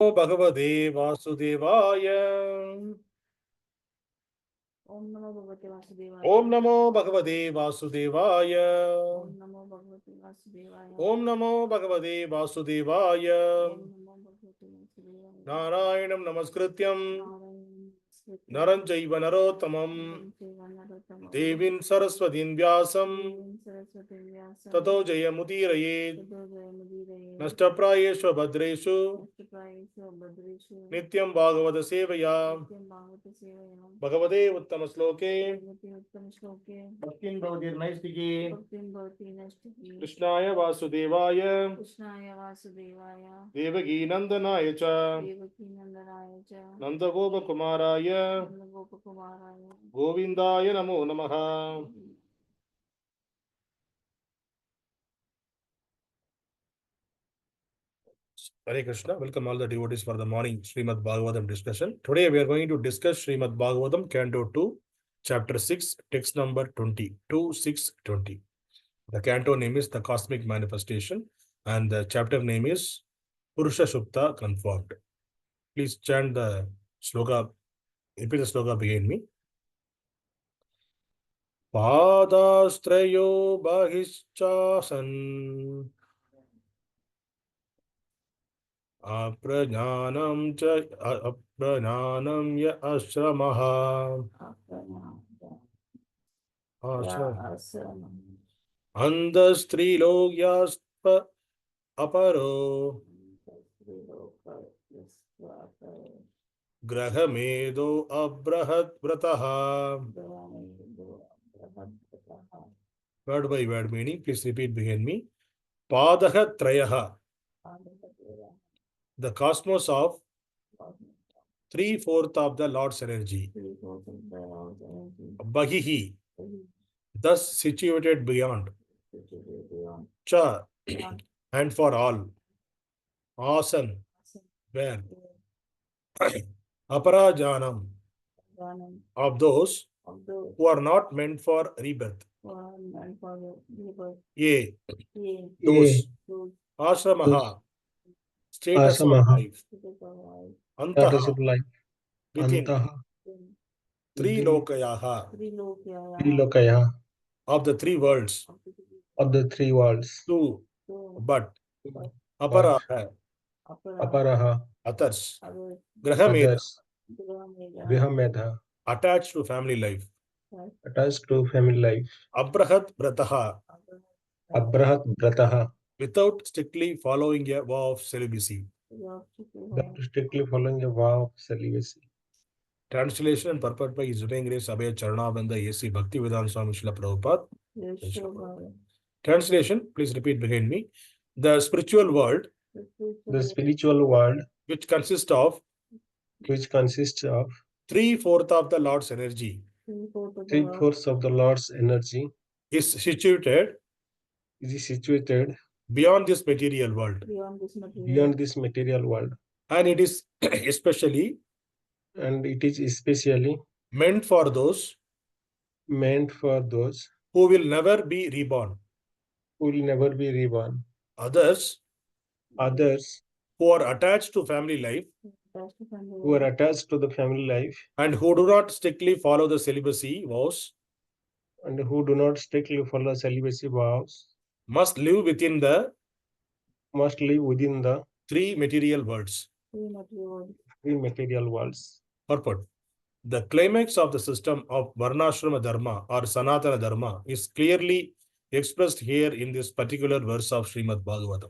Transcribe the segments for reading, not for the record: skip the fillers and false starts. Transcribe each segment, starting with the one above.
Bhagavate Vasudevaya. Om Namo Bhagavate Vasudevaya. Om Namo Bhagavate Vasudevaya. Om Namo Bhagavate Vasudevaya. Om Namo Bhagavate Vasudevaya. Om Namo Bhagavate Vasudevaya. Narayanam Namaskrityam Narayanam Namaskrityam Naranchaiva Narottamam Naranchaiva Narottamam Devin Saraswatin Vyasam Devim Saraswatim Vyasam Tato Jayamudiraye Tato Jayamudiraye Nashtaprayeshu Bhadreshu Nashtaprayeshu Bhadreshu Nityam Bhagavata Sevaya Nityam Bhagavata Sevayam Bhagavate Uttama Sloke Bhagavate Uttama Shloke Bhaktin Bhavatir Naistiki Bhaktim Bhavati Nashtaki Krishnaya Vasudevaya Krishnaya Vasudevaya Devaki Nandanaya cha Devaki Nandanaya cha Nandagopa Kumaraya Nandagopakumaraya Govindaya Namo Namaha. Hare Krishna. Welcome all the devotees for the morning Srimad Bhagavatam discussion. Today we are going to discuss Srimad Bhagavatam, Canto 2, Chapter 6, text number 20, 2620. The canto name is The Cosmic Manifestation and the chapter name is Purusha Shupta Confirmed. Please chant the sloka, repeat the sloka behind me. Padastrayo Bahischasan Aprajnanam cha aprajnanam ya ashramaha Andastrilogyaspa aparo Grahamedo abrahat vrataha. Word by word meaning, please repeat behind me. Padaha trayaha, the cosmos of 3/4 of the Lord's energy. Bahihi, thus situated beyond. Cha, and for all. Asan, where. Aparajanam, of those who are not meant for rebirth. Ye, those. Ashramaha, status of life. Status Antaha, of life. within. Antaha. Three lokayaha, Trilokaya. of the three worlds. Of the three worlds. Two, but. But Aparaha, Aparaha. others. Grahameda, Others. Grihamedha. attached to family life. Attached to family life. Abrahat Brataha, Abrahat Brataha. without strictly following a vow of celibacy. Without strictly following a vow of celibacy. Translation and purport by His Divine Grace Abhay Charanabandha A.C. Bhaktivedanta Swami Srila Prabhupada. Translation, please repeat behind me. The spiritual world, The spiritual world, which consists of 3/4 of the Lord's energy, 3/4 of the Lord's energy, is situated beyond this material world. Beyond this material world. And it is especially meant for those who will never be reborn. Others who are attached to family life and who do not strictly follow the celibacy vows must live within the three material worlds. Purport. The climax of the system of Varnashrama Dharma or Sanatana Dharma is clearly expressed here in this particular verse of Srimad Bhagavatam.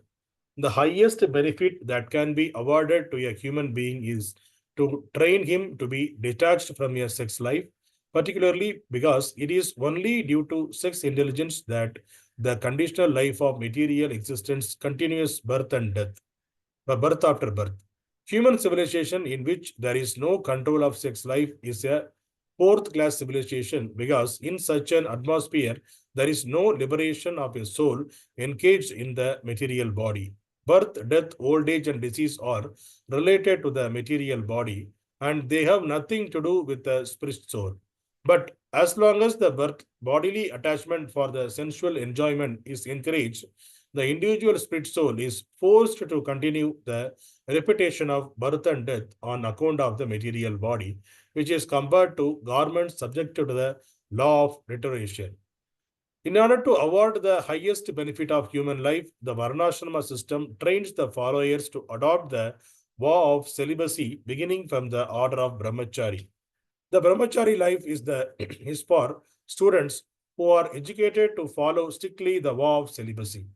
The highest benefit that can be awarded to a human being is to train him to be detached from a sex life, particularly because it is only due to sex intelligence that the conditional life of material existence continues birth and death, birth after birth. Human civilization in which there is no control of sex life is a fourth-class civilization because in such an atmosphere, there is no liberation of a soul engaged in the material body. Birth, death, old age, and disease are related to the material body, and they have nothing to do with the spirit soul. But as long as the bodily attachment for the sensual enjoyment is encouraged, The individual spirit soul is forced to continue the repetition of birth and death on account of the material body, which is compared to garments subjected to the law of reiteration. In order to award the highest benefit of human life, the Varnashrama system trains the followers to adopt the vow of celibacy beginning from the order of Brahmachari. The Brahmachari life is for students who are educated to follow strictly the vow of celibacy.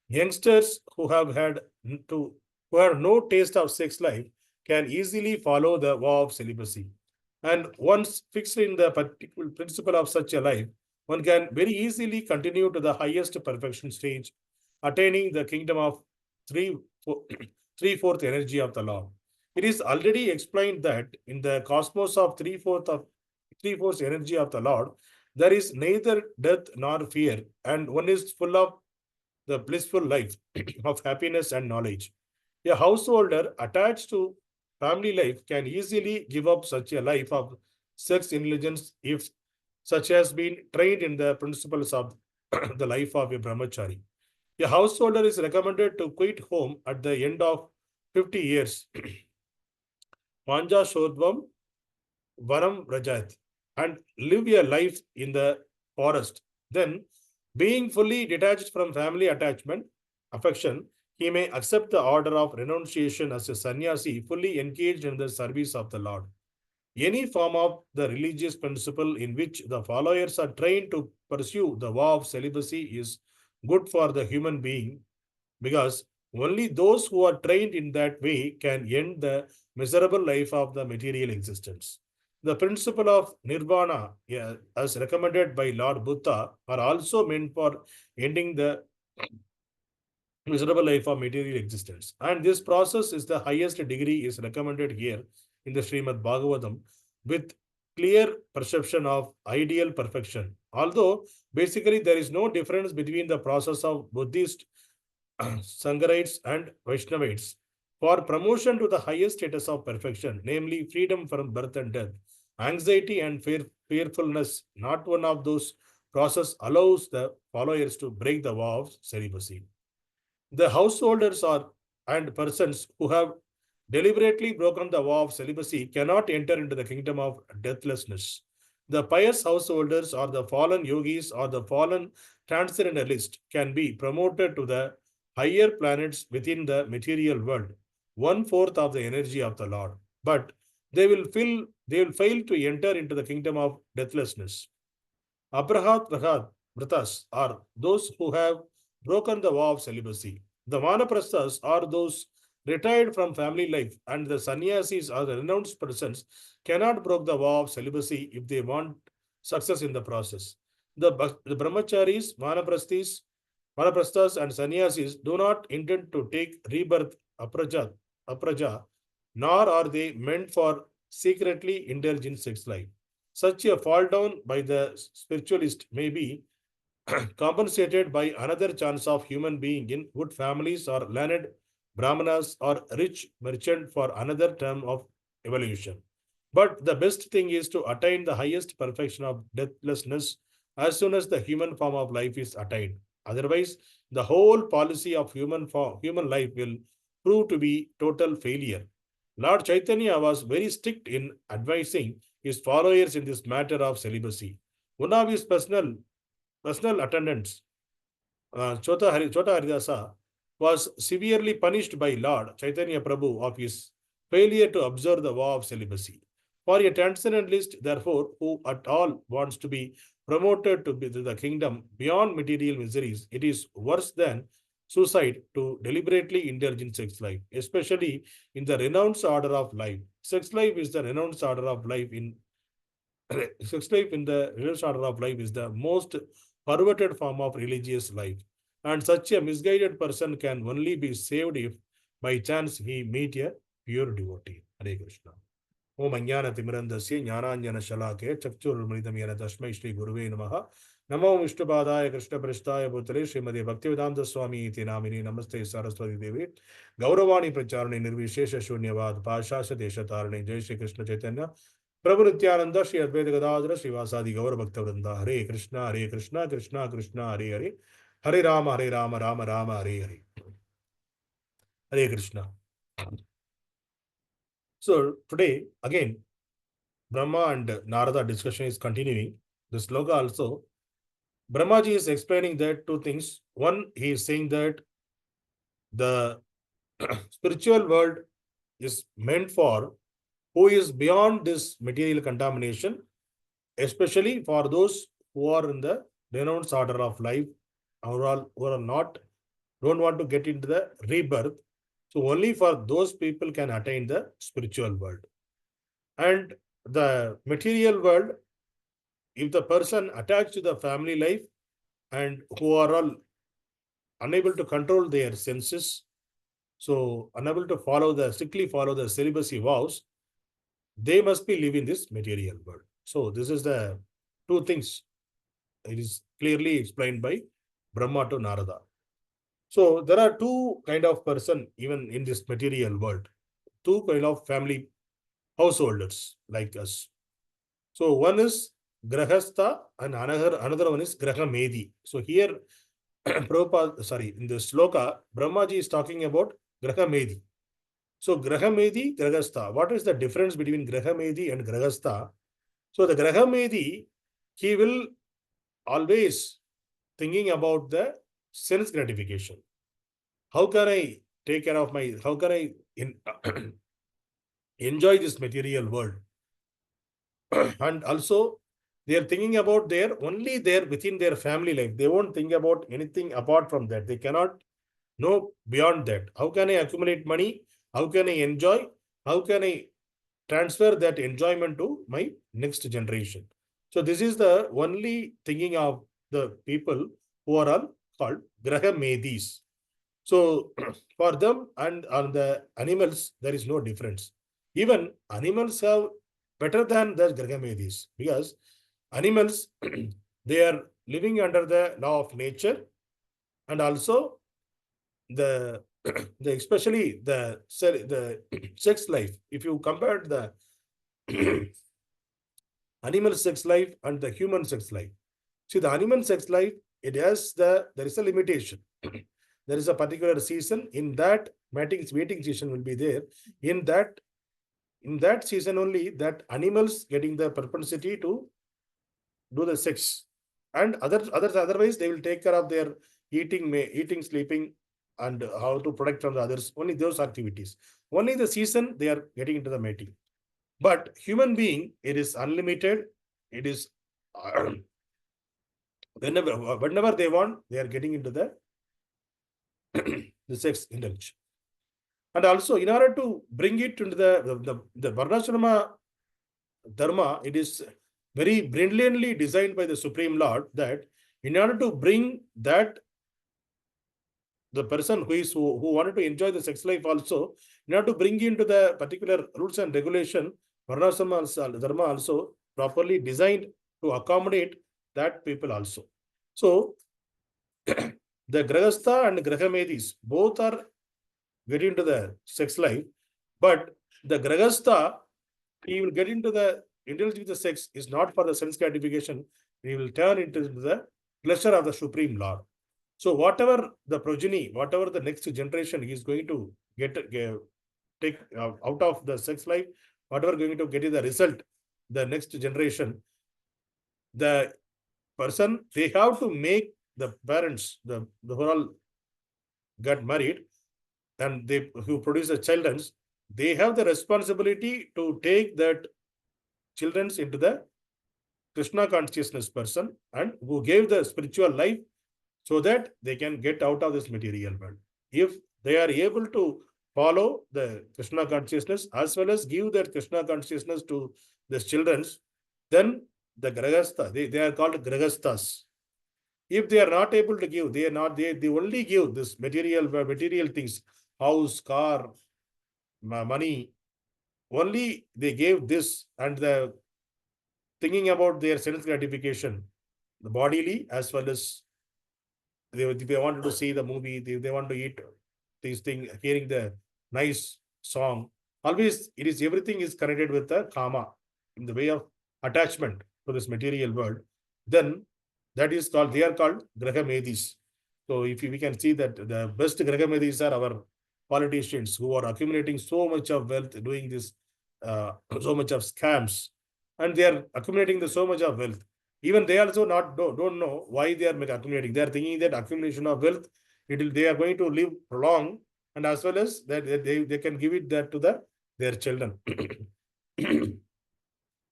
Youngsters to who have no taste of sex life can easily follow the vow of celibacy. And once fixed in the particular principle of such a life, one can very easily continue to the highest perfection stage, attaining the kingdom of three, four, three-fourth energy of the Lord. It is already explained that in the cosmos of three-fourths energy of the Lord, there is neither death nor fear, and one is full of the blissful life of happiness and knowledge. A householder attached to family life can easily give up such a life of sex indulgence if such has been trained in the principles of the life of a brahmachari. A householder is recommended to quit home at the end of 50 years. Panja Shodvam Varam Rajat and live a life in the forest. Then, being fully detached from family affection, he may accept the order of renunciation as a sannyasi fully engaged in the service of the Lord. Any form of the religious principle in which the followers are trained to pursue the vow of celibacy is good for the human being because only those who are trained in that way can end the miserable life of the material existence. The principle of nirvana, yeah, as recommended by Lord Buddha, are also meant for ending the miserable life of material existence. And this process is the highest degree is recommended here in the Srimad Bhagavatam with clear perception of ideal perfection. Although basically there is no difference between the process of Buddhist Sangarites and Vaishnavites for promotion to the highest status of perfection, namely freedom from birth and death, anxiety and fearfulness. Not one of those process allows the followers to break the vow of celibacy. The householders are and persons who have deliberately broken the vow of celibacy cannot enter into the kingdom of deathlessness. The pious householders or the fallen yogis or the fallen transcendentalists can be promoted to the higher planets within the material world, one fourth of the energy of the Lord. But they will fail to enter into the kingdom of deathlessness. Abrahat Vratas are those who have broken the vow of celibacy. The Vanaprasthas are those retired from family life, and the sannyasis are the renounced persons cannot break the vow of celibacy if they want success in the process. The brahmacharis, vanaprasthas, and sannyasis do not intend to take rebirth apraja, nor are they meant for secretly indulge in sex life. Such a fall down by the spiritualist may be compensated by another chance of human being in good families or learned brahmanas or rich merchant for another term of evolution. But the best thing is to attain the highest perfection of deathlessness as soon as the human form of life is attained. Otherwise, the whole policy of human life will prove to be total failure. Lord Chaitanya was very strict in advising his followers in this matter of celibacy. One of his personal attendants, Chota Haridasa, was severely punished by Lord Chaitanya Prabhu of his failure to observe the vow of celibacy. For a transcendentalist, therefore, who at all wants to be promoted to the kingdom beyond material miseries, it is worse than suicide to deliberately indulge in sex life, especially in the renounced order of life. Sex life is the renounced order of life in sex life in the renounced order of life is the most perverted form of religious life. And such a misguided person can only be saved if by chance he meet a pure devotee. Hare Krishna. Om Ajnana Timirandasya Jnananjana Shalake Chakchurumritam Yana Tasmai Shri Guruve Namaha Namo Vishnupadaya Krishna Prasthaya Bhutale Srimati Bhaktivedanta Swami Iti Namini Namaste Saraswati Devi Gauravani Pracharani Nirvishesha Shunyavad Pashasha Desha Tarani Jai Shri Krishna Chaitanya Prabhu Nityananda Shri Advaita Gadadhara Srivasadi Gaura Bhakta Vrinda Hare Krishna Krishna Krishna Hare Hare Hare Rama, Hare Rama, Rama Rama, Hare Hare. Hare Krishna. So today, again, Brahma and Narada discussion is continuing. The sloka also, Brahmaji is explaining that two things. One, he is saying that the spiritual world is meant for who is beyond this material contamination, especially for those who are in the renounced order of life, who are not, don't want to get into the rebirth. So only for those people can attain the spiritual world. And the material world, if the person attached to the family life and who are all unable to control their senses, so unable to strictly follow the celibacy vows, they must be living this material world. So this is the two things. It is clearly explained by Brahma to Narada. So there are two kind of person even in this material world, two kind of family householders like us. So one is Grahastha and another one is Grahamedi. So here Prabhupada, sorry, in the sloka, Brahmaji is talking about Grahamedi. So Grahamedi, Grahastha. What is the difference between Grahamedi and Grahastha? So the Grahamedi, he will always thinking about the sense gratification. How can I take care of how can I enjoy this material world? And also, they are thinking about their within their family life. They won't think about anything apart from that. They cannot know beyond that. How can I accumulate money? How can I enjoy? How can I transfer that enjoyment to my next generation? So this is the only thinking of the people who are all called Graha Medis. So for them and on the animals, there is no difference. Even animals have better than the Gargamedis because animals, they are living under the law of nature and also the, especially the sex life. If you compare the animal sex life and the human sex life, see the animal sex life, there is a limitation. There is a particular season in that mating season will be there. In that season only, that animals getting the propensity to do the sex, and otherwise they will take care of their eating, sleeping, and how to protect from the others. Only those activities. Only the season they are getting into the mating. But human being, it is unlimited. It is whenever they want, they are getting into the the sex indulge. And also, in order to bring it into the Varnashrama Dharma, it is very brilliantly designed by the Supreme Lord that in order to bring that the person who wanted to enjoy the sex life also, in order to bring into the particular rules and regulation, Varnashrama Dharma also properly designed to accommodate that people also. So the Grahastha and Grahamedis both are getting into the sex life, but the Grahastha, he will get into the indulge with the sex is not for the sense gratification. He will turn into the pleasure of the Supreme Lord. So whatever the progeny, whatever the next generation he is going to take out of the sex life, whatever going to get is the result, the next generation, the person, they have to make the parents, the who all got married and they who produce the children, they have the responsibility to take that children into the Krishna consciousness person and who gave the spiritual life so that they can get out of this material world. If they are able to follow the Krishna consciousness as well as give their Krishna consciousness to the children, then the Grahastha, they are called Grahasthas. If they are not able to give, they only give this material things, house, car, money, only they gave this and the thinking about their sense gratification, the bodily as well as they wanted to see the movie, they want to eat these things, hearing the nice song. Always it is everything is connected with the karma in the way of attachment to this material world. Then that is called, they are called Grahamedis. So if we can see that the best Gragamadis are our politicians who are accumulating so much of wealth, doing this, so much of scams, and they are accumulating so much of wealth. Even they also don't know why they are accumulating. They are thinking that accumulation of wealth, they are going to live long, and as well as that they can give it that to their children.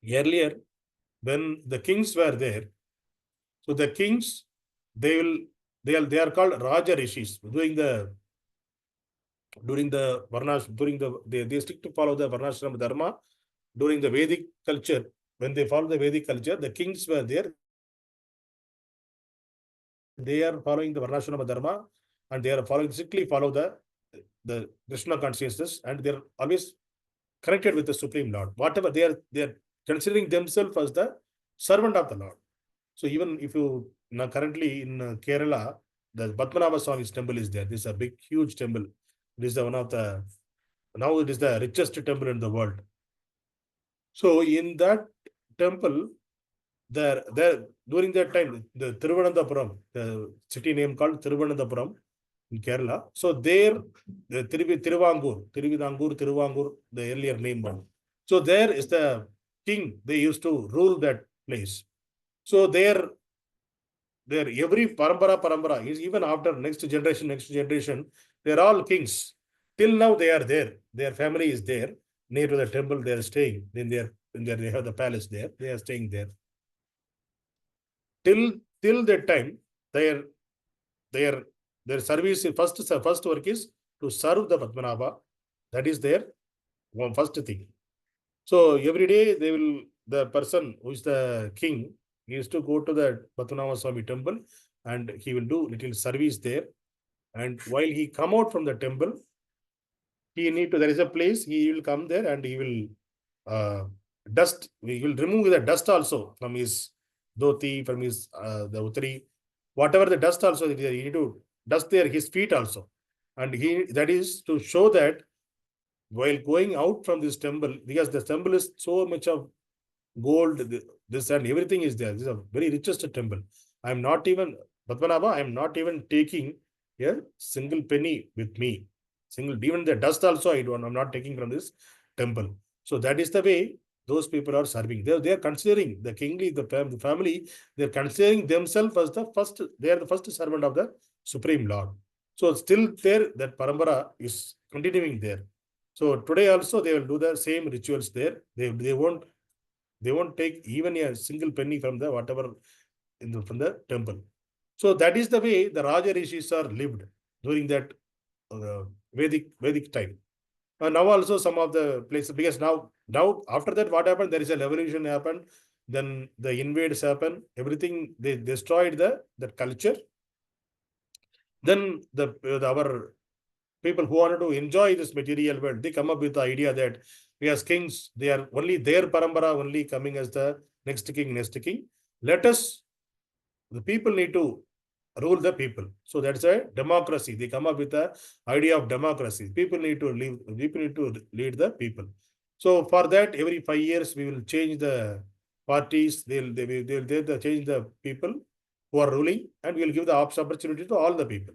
Earlier, when the kings were there, so the kings, they are called Raja Rishis during the Varnash, they stick to follow the Varnashram Dharma during the Vedic culture. When they follow the Vedic culture, the kings were there. They are following the Varnashram Dharma, and they are strictly follow the Krishna consciousness, and they are always connected with the Supreme Lord. Whatever they are considering themselves as the servant of the Lord. So even if you now currently in Kerala, the Padmanabha Swami's temple is there. This is a big, huge temple. This is one of the, now it is the richest temple in the world. So in that temple, there during that time, the Thiruvananthapuram, the city name called Thiruvananthapuram in Kerala. So there, the Tiruvangur, the earlier name one. So there is the king. They used to rule that place. So there every parampara is, even after next generation, they're all kings. Till now they are there. Their family is there near to the temple. They are staying. Then they have the palace there. They are staying there. Till that time, their service first work is to serve the Padmanabha. That is their first thing. So every day the person who is the king, he used to go to the Padmanabha Swami temple, and he will do little service there. And while he come out from the temple, there is a place, he will come there and he will he will remove the dust also from his dhoti, from his the uttari, whatever the dust also, he need to dust there his feet also. And that is to show that while going out from this temple, because the temple is so much of gold, this and everything is there. This is a very richest temple. I am not even, Padmanabha, I am not even taking a single penny with me. Even the dust also I'm not taking from this temple. So that is the way those people are serving. They are considering the kingly, the family, they are considering themselves as they are the first servant of the Supreme Lord. So still there, that parampara is continuing there. So today also they will do the same rituals there. They won't take even a single penny from the whatever from the temple. So that is the way the Raja Rishis are lived during that Vedic time. And now also some of the places, because now after that, what happened? There is a revolution happened. Then the invades happened. Everything, they destroyed that culture. Then our people who wanted to enjoy this material world, they come up with the idea that we as kings, they are only their parampara only coming as the next king. Let us, the people need to rule the people. So that's a democracy. They come up with the idea of democracy. People need to lead the people. So for that, every 5 years, we will change the parties. They'll change the people who are ruling, and we will give the opportunity to all the people.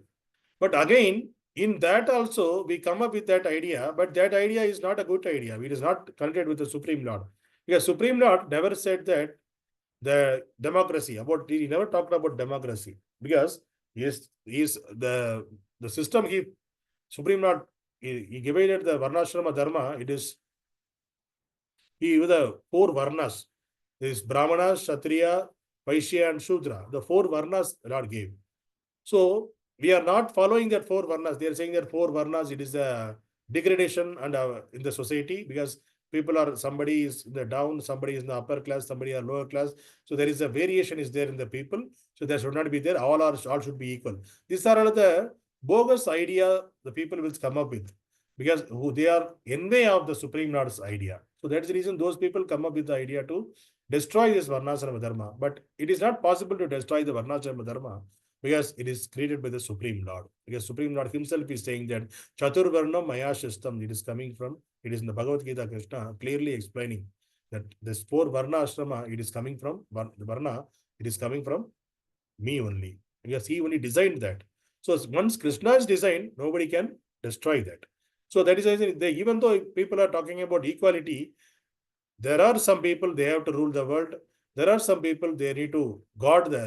But again, in that also, we come up with that idea, but that idea is not a good idea. It is not connected with the Supreme Lord. Because Supreme Lord never said that the democracy, he never talked about democracy. Because he's the system, Supreme Lord, he divided the Varnashrama Dharma. He with the 4 Varnas. There is Brahmana, Kshatriya, Vaishya, and Shudra. The 4 Varnas Lord gave. So we are not following that 4 Varnas. They are saying that 4 Varnas, it is a degradation and in the society, because somebody is in the down, somebody is in the upper class, somebody is lower class. So there is a variation is there in the people. So there should not be there. All should be equal. These are all the bogus idea the people will come up with, because they are envy of the Supreme Lord's idea. So that's the reason those people come up with the idea to destroy this Varnashrama Dharma. But it is not possible to destroy the Varnashrama Dharma, because it is created by the Supreme Lord. Because Supreme Lord himself is saying that Chaturvarnam Maya Shastam, it is in the Bhagavad Gita, Krishna clearly explaining that this 4 Varna Ashrama, it is coming from me only. Because he only designed that. So once Krishna is designed, nobody can destroy that. So that is why even though people are talking about equality, there are some people they have to rule the world. There are some people they need to guard the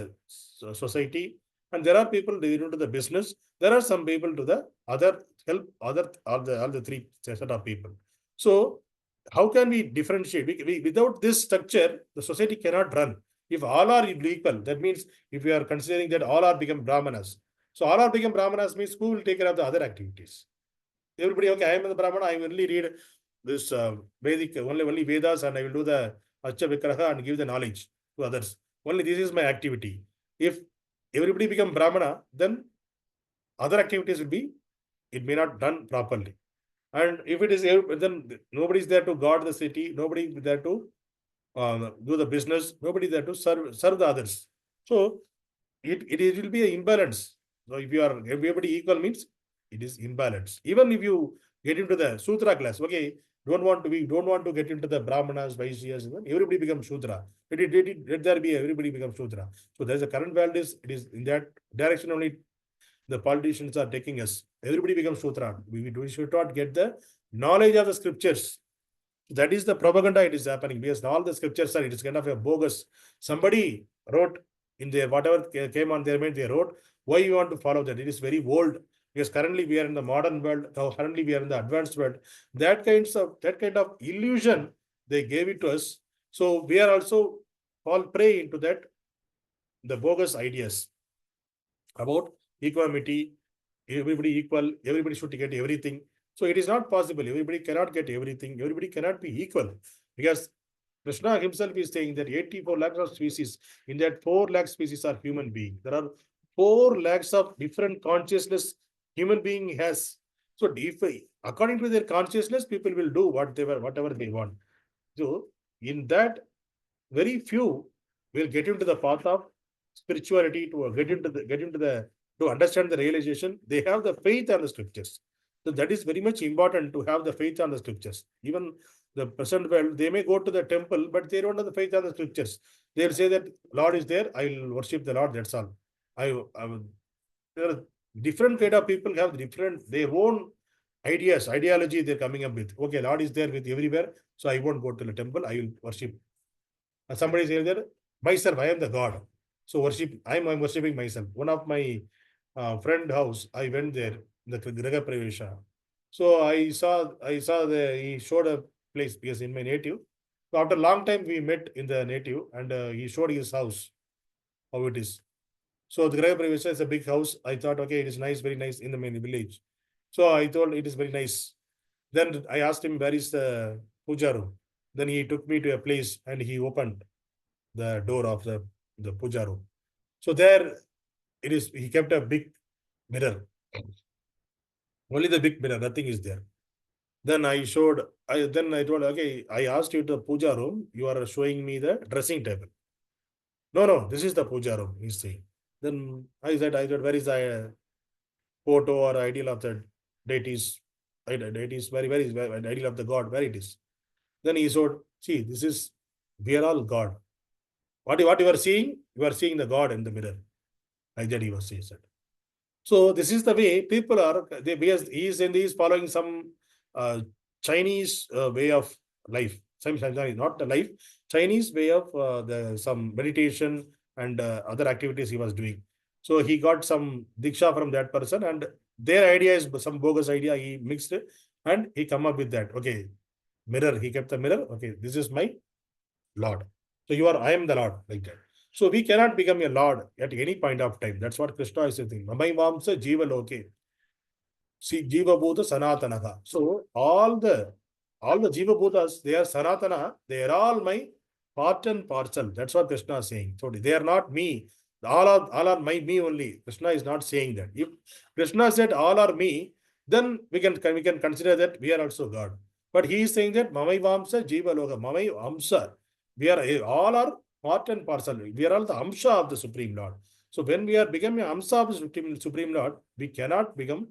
society, and there are people they need to do the business. There are some people to the other help other all the three set of people. So how can we differentiate? Without this structure, the society cannot run. If all are equal, that means if we are considering that all are become brahmanas, so all are become brahmanas means who will take care of the other activities? Everybody, okay, I am the brahmana, I will only read this Vedic, only Vedas, and I will do the Acha Vikraha and give the knowledge to others. Only this is my activity. If everybody become brahmana, then other activities will be, it may not done properly. And if it is, then nobody is there to guard the city, nobody is there to do the business, nobody is there to serve the others. So it will be an imbalance. So if you are everybody equal means it is imbalance. Even if you get into the Sutra class, okay, don't want to get into the Brahmanas, Vaishyas, everybody becomes Shudra. Let there be everybody becomes Shudra. So there's a current world it is in that direction only the politicians are taking us. Everybody becomes Shudra. We should not get the knowledge of the scriptures. That is the propaganda it is happening because all the scriptures are, it is kind of a bogus. Somebody wrote in their whatever came on their mind, they wrote, why you want to follow that? It is very old because currently we are in the modern world, currently we are in the advanced world. That kind of illusion they gave it to us. So we are also fall prey into that, the bogus ideas about equality, everybody equal, everybody should get everything. So it is not possible. Everybody cannot get everything. Everybody cannot be equal because Krishna himself is saying that 84 lakhs of species, in that 4 lakh species are human beings. There are 4 lakhs of different consciousness human being has. So according to their consciousness, people will do whatever they want. So in that, very few will get into the path of spirituality to to understand the realization. They have the faith on the scriptures. So that is very much important to have the faith on the scriptures. Even the present world, they may go to the temple, but they don't have the faith on the scriptures. They'll say that Lord is there, I will worship the Lord, that's all. There are different kind of people have different, their own ideology they're coming up with. Okay, Lord is there with everywhere, so I won't go to the temple, I will worship. Somebody says that myself, I am the God. So I'm worshipping myself. One of my friend house, I went there, the Graha Pravesha. So he showed a place because in my native. So after a long time we met in the native and he showed his house, how it is. So the Graha Pravesha is a big house. I thought, okay, it is nice, very nice in the main village. So I told it is very nice. Then I asked him, where is the puja room? Then he took me to a place and he opened the door of the puja room. So there it is, he kept a big mirror. Only the big mirror, nothing is there. Then I told, okay, I asked you to the puja room, you are showing me the dressing table. No, this is the puja room, he's saying. Then I said, where is the photo or ideal of the deities? Deities, where is ideal of the God, where it is? Then he showed, see, we are all God. What you are seeing the God in the mirror. Like that he was saying. So this is the way people are, because he is following some Chinese way of life. Not the life, Chinese way of some meditation and other activities he was doing. So he got some diksha from that person and their idea is some bogus idea he mixed it and he come up with that. Okay, mirror, he kept the mirror. Okay, this is my Lord. So I am the Lord, like that. So we cannot become a Lord at any point of time. That's what Krishna is saying. Mamai Vamsa Jiva Loke. See, Jiva Bhuta Sanatanaha. So all the Jiva Bhutas, they are Sanatana, they are all my part and parcel. That's what Krishna is saying. So they are not me. All are me only. Krishna is not saying that. If Krishna said all are me, then we can consider that we are also God. But he is saying that Mamai Vamsa Jiva Loka. Mamai Amsa. We are all are part and parcel. We are all the Amsha of the Supreme Lord. So when we are becoming Amsa of the Supreme Lord, we cannot become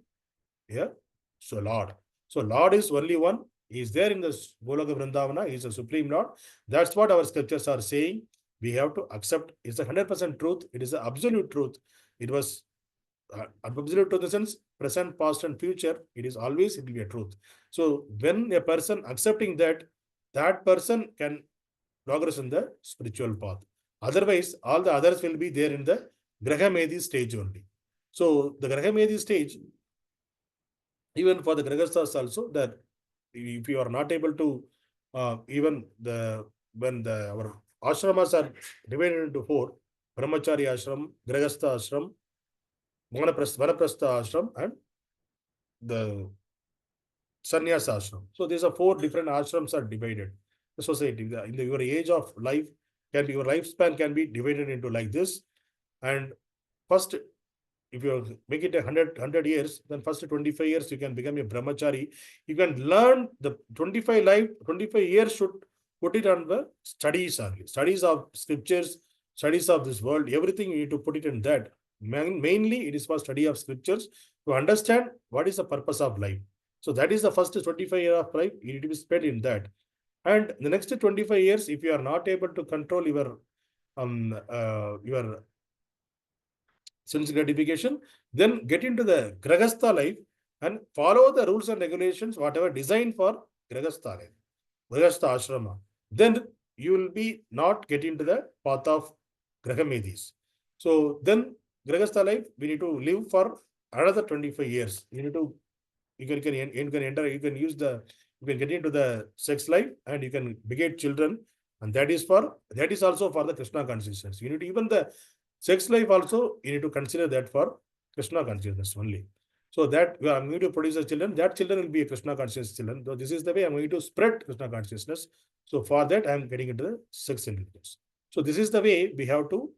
here. So Lord. So Lord is only one. He is there in the Goloka Vrindavana. He is a Supreme Lord. That's what our scriptures are saying. We have to accept. It's a 100% truth. It is the absolute truth. It was absolute truth in the sense present, past, and future. It will be a truth. So when a person accepting that, that person can progress in the spiritual path. Otherwise, all the others will be there in the Grahamedi stage only. So the Grahamedi stage, even for the Grahasthas also, that if you are not able to, even the when the our ashramas are divided into four: Brahmachari ashram, Grahastha ashram, Vanaprastha ashram, and the sannyasa ashram. So these are four different ashrams are divided. The society, in the, your age of life can be, your lifespan can be divided into like this. And first, if you make it 100 years, then first 25 years you can become a brahmachari. You can learn the 25 years should put it on the studies only. Studies of scriptures, studies of this world, everything you need to put it in that. Mainly, it is for study of scriptures to understand what is the purpose of life. So that is the first 25 years of life, you need to be spent in that. And the next 25 years, if you are not able to control your sense gratification, then get into the Grahastha life and follow the rules and regulations, whatever designed for Grahastha life, Grahastha ashrama. Then you will be not get into the path of Grahamedis. So then Grahastha life, we need to live for another 25 years. You need to, you can enter, you can use the, you can get into the sex life and you can beget children. And that is also for the Krishna consciousness. You need to, even the sex life also, you need to consider that for Krishna consciousness only. So that I'm going to produce a children, that children will be a Krishna conscious children. So this is the way I'm going to spread Krishna consciousness. So for that, I'm getting into the sex intelligence. So this is the way we have to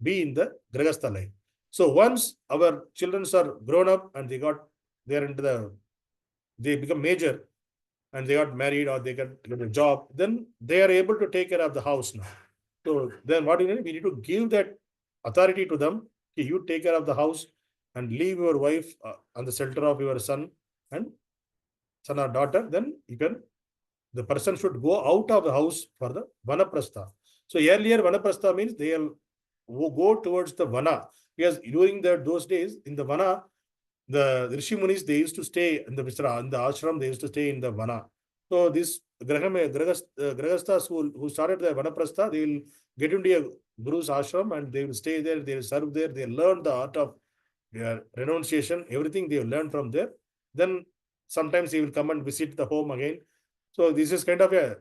be in the Grahastha life. So once our children are grown up and they are into the, they become major and they got married or they get a job, then they are able to take care of the house now. So then what do we need? We need to give that authority to them. Okay, you take care of the house and leave your wife on the shelter of your son or daughter. Then you can, the person should go out of the house for the Vanaprastha. So earlier Vanaprastha means they'll go towards the Vana. Because during those days in the Vana, the Rishi Munis, they used to stay in the ashram, they used to stay in the Vana. So this Grahasthas who started the Vanaprastha, they will get into a Guru's ashram and they will stay there, they will serve there, they learn the art of renunciation, everything they will learn from there. Then sometimes he will come and visit the home again. So this is kind of a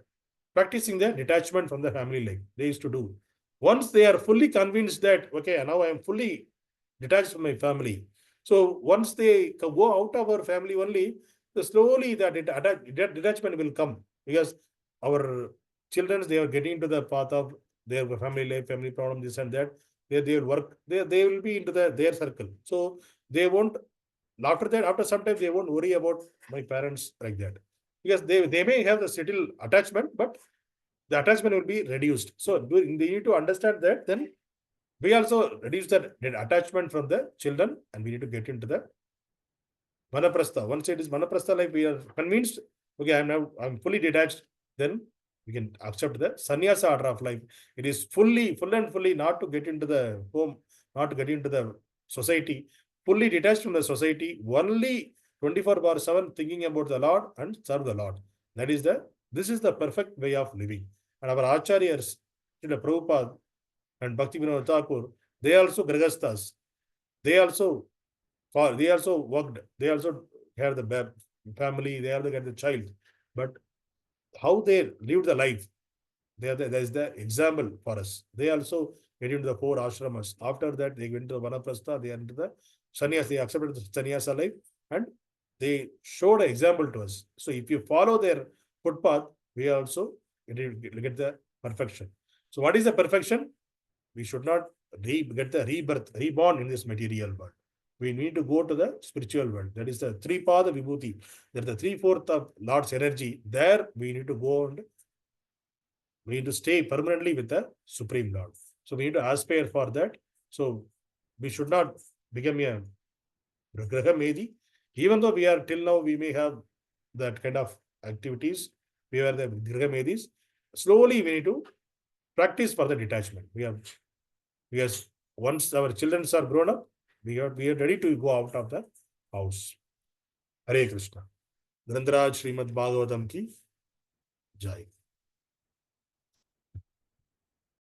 practicing the detachment from the family life they used to do. Once they are fully convinced that, okay, now I am fully detached from my family. So once they go out of our family only, slowly that detachment will come, because our children, they are getting into the path of their family life, family problem, this and that. They will work, they will be into their circle. So they won't, after that, after some time, they won't worry about my parents like that. Because they may have the settled attachment, but the attachment will be reduced. So they need to understand that. Then we also reduce the attachment from the children and we need to get into the Vanaprastha. Once it is Vanaprastha, like we are convinced, okay, I'm fully detached, then we can accept the sannyasa order of life. It is full and fully not to get into the home, not to get into the society, fully detached from the society, only 24/7 thinking about the Lord and serve the Lord. This is the perfect way of living. And our acharyas, Srila Prabhupada and Bhakti Vinod Thakur, they also Grahasthas. They also worked. They also had the family. They also got the child. But how they lived the life, there is the example for us. They also get into the four ashramas. After that, they went to the Vanaprastha. They are into the sannyasa. They accepted the sannyasa life and they showed an example to us. So if you follow their footpath, we also get the perfection. So what is the perfection? We should not get the reborn in this material world. We need to go to the spiritual world. That is the three-pada vibhuti. That is the 3/4 of Lord's energy. There we need to go and we need to stay permanently with the Supreme Lord. So we need to aspire for that. So we should not become a Grahamedi. Even though we are till now, we may have that kind of activities. We are the Grahamedis. Slowly we need to practice for the detachment. Because once our children are grown up, We are ready to go out of the house. Hare Krishna. Grantaraj Srimad Bhagavatam ki jai.